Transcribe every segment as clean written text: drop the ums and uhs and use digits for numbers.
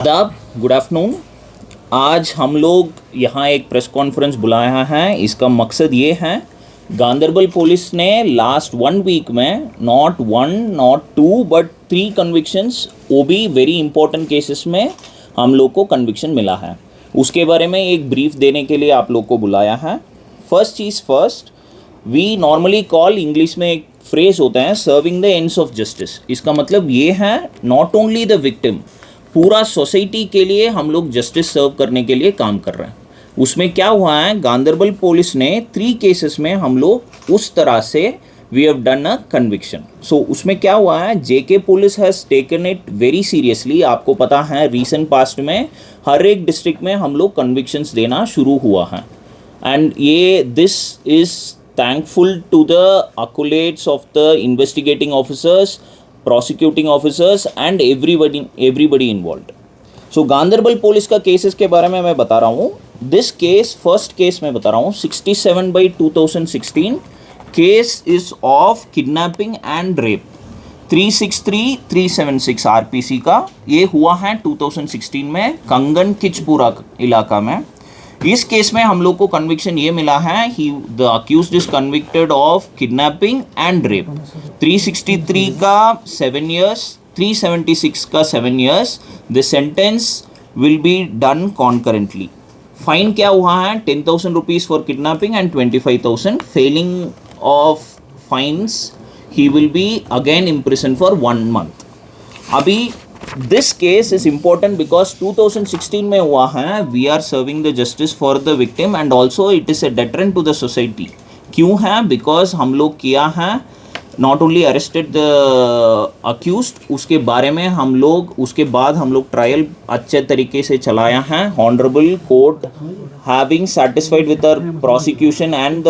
आदाब, good afternoon. आज हम लोग यहाँ एक प्रेस कॉन्फ्रेंस बुलाया है। इसका मकसद ये है, गांदरबल पुलिस ने लास्ट 1 वीक में नॉट 1 नॉट 2 बट 3 कन्विक्शंस, वो भी वेरी इंपॉर्टेंट केसेस में हम लोग को कन्विक्शन मिला है। उसके बारे में एक ब्रीफ देने के लिए आप लोग को बुलाया है। फर्स्ट चीज़ first, we normally call, English में एक फ्रेज होता है, serving the ends of justice. इसका मतलब ये है, नॉट ओनली द विक्टिम, पूरा सोसाइटी के लिए हम लोग जस्टिस सर्व करने के लिए काम कर रहे हैं। उसमें क्या हुआ है, गांदरबल पुलिस ने 3 केसेस में हम लोग उस तरह से we have done a conviction. So उसमें क्या हुआ है, JK police has taken it very seriously. आपको पता है रीसेंट पास्ट में हर एक डिस्ट्रिक्ट में हम लोग कन्विक्शंस देना शुरू हुआ है, एंड ये this is thankful to the accolades of the investigating officers, prosecuting officers and everybody involved. So Ganderbal police का केसेस के बारे में मैं बता रहा हूँ। दिस केस, फर्स्ट केस मैं बता रहा हूँ, 67/2016 case is of kidnapping and rape, 363-376 RPC का। ये हुआ है 2016 में कंगन किचपुरा इलाका में। इस केस में हम लोग को कन्विक्शन ये मिला है, the accused is convicted of kidnapping and rape. 363 का 7 years, 376 का 7 years। The sentence will be done concurrently. Fine क्या हुआ है, 10,000 rupees for kidnapping and 25,000। Failing of fines he will be again imprison for 1 month। अभी this case is important because 2016 में हुआ है। We are serving the justice for the victim and also it is A deterrent to the society. क्यों है, because हम लोग किया है, not only arrested the accused, उसके बारे में हम लोग, उसके बाद हम लोग ट्रायल अच्छे तरीके से चलाया है। Honourable court having satisfied with our prosecution and the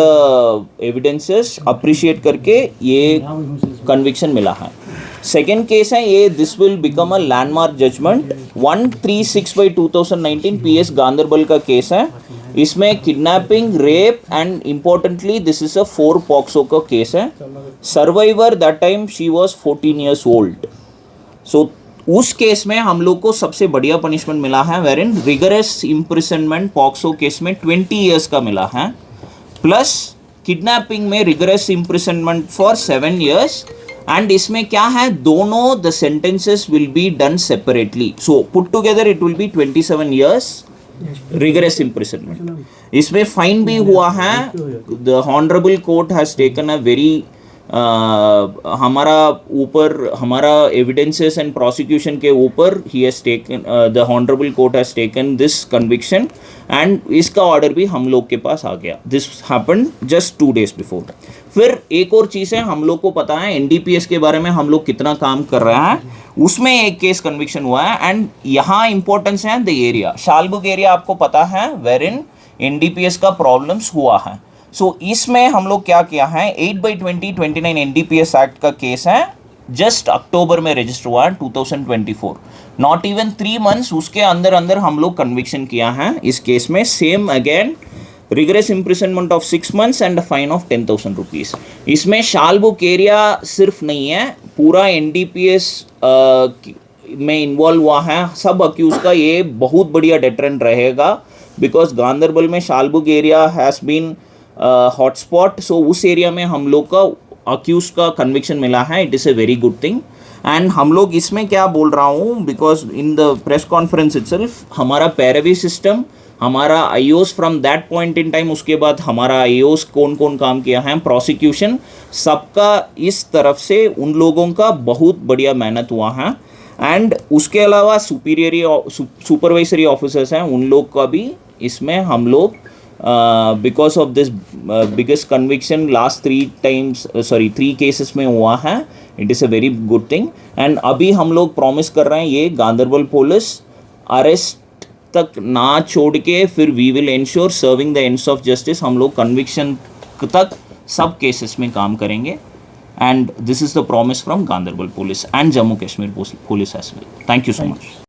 evidences appreciate करके ये कन्विक्शन मिला है। सेकेंड केस है ये, this will become a landmark judgement, 136/2019 PS Ganderbal का केस है। इसमें kidnapping, rape and importantly this is a 4 POCSO का केस है। Survivor that time she was 14 years old। सो उस केस में हम लोग को सबसे बढ़िया पनिशमेंट मिला है, where in rigorous imprisonment POCSO case में 20 years का मिला है, प्लस किडनैपिंग में rigorous imprisonment for 7 years। And इसमें क्या है, दोनों the sentences will be done separately. So put together it will be 27 years rigorous imprisonment. इसमें फाइन भी हुआ है। The honourable court has taken a very, हमारा ऊपर, हमारा एविडेंसेस एंड प्रोसिक्यूशन के ऊपर ही has taken, the honourable court has taken this conviction and इसका ऑर्डर भी हम लोग के पास आ गया। This happened just 2 days before. फिर एक और चीज़ है, हम लोग को पता है NDPS के बारे में हम लोग कितना काम कर रहे हैं, उसमें एक केस कन्विक्शन हुआ है। एंड यहाँ इंपॉर्टेंस है द एरिया, शालबुग एरिया आपको पता है, वेर इन NDPS का प्रॉब्लम्स हुआ है। सो इसमें हम लोग क्या किया है, 8/2029 NDPS एक्ट का केस है, जस्ट अक्टूबर में रजिस्टर हुआ है 2024, नॉट इवन 3 months, उसके अंदर अंदर हम लोग कन्विक्शन किया है इस केस में। Same again rigorous imprisonment of 6 months and fine of 10,000 rupees. इसमें शालबुक एरिया सिर्फ नहीं है, पूरा NDPS में इन्वॉल्व हुआ है। सब अक्यूज का ये बहुत बढ़िया डेटरेंट रहेगा, बिकॉज गांदरबल में Shallbugh area has been hotspot. सो उस एरिया में हम लोग का अक्यूज का कन्विक्शन मिला है, it is a very good thing. And हम लोग इसमें क्या बोल रहा हूँ, because in the press conference itself हमारा पैरवी सिस्टम, हमारा iOS from that point in time, उसके बाद हमारा आईओस कौन कौन काम किया है, प्रोसिक्यूशन, सबका इस तरफ से उन लोगों का बहुत बढ़िया मेहनत हुआ है। एंड उसके अलावा सुपरवाइजरी ऑफिसर्स हैं, उन लोग का भी इसमें हम लोग because of this biggest conviction last 3 cases में हुआ है, it is a very good thing. And अभी हम लोग प्रॉमिस कर रहे हैं, ये गांदरबल पुलिस अरेस्ट तक ना छोड़ के, फिर we will ensure serving the ends of justice. हम लोग कन्विक्शन तक सब केसेस में काम करेंगे, and this is the promise from Ganderbal police and Jammu Kashmir police as well. Thank you so much.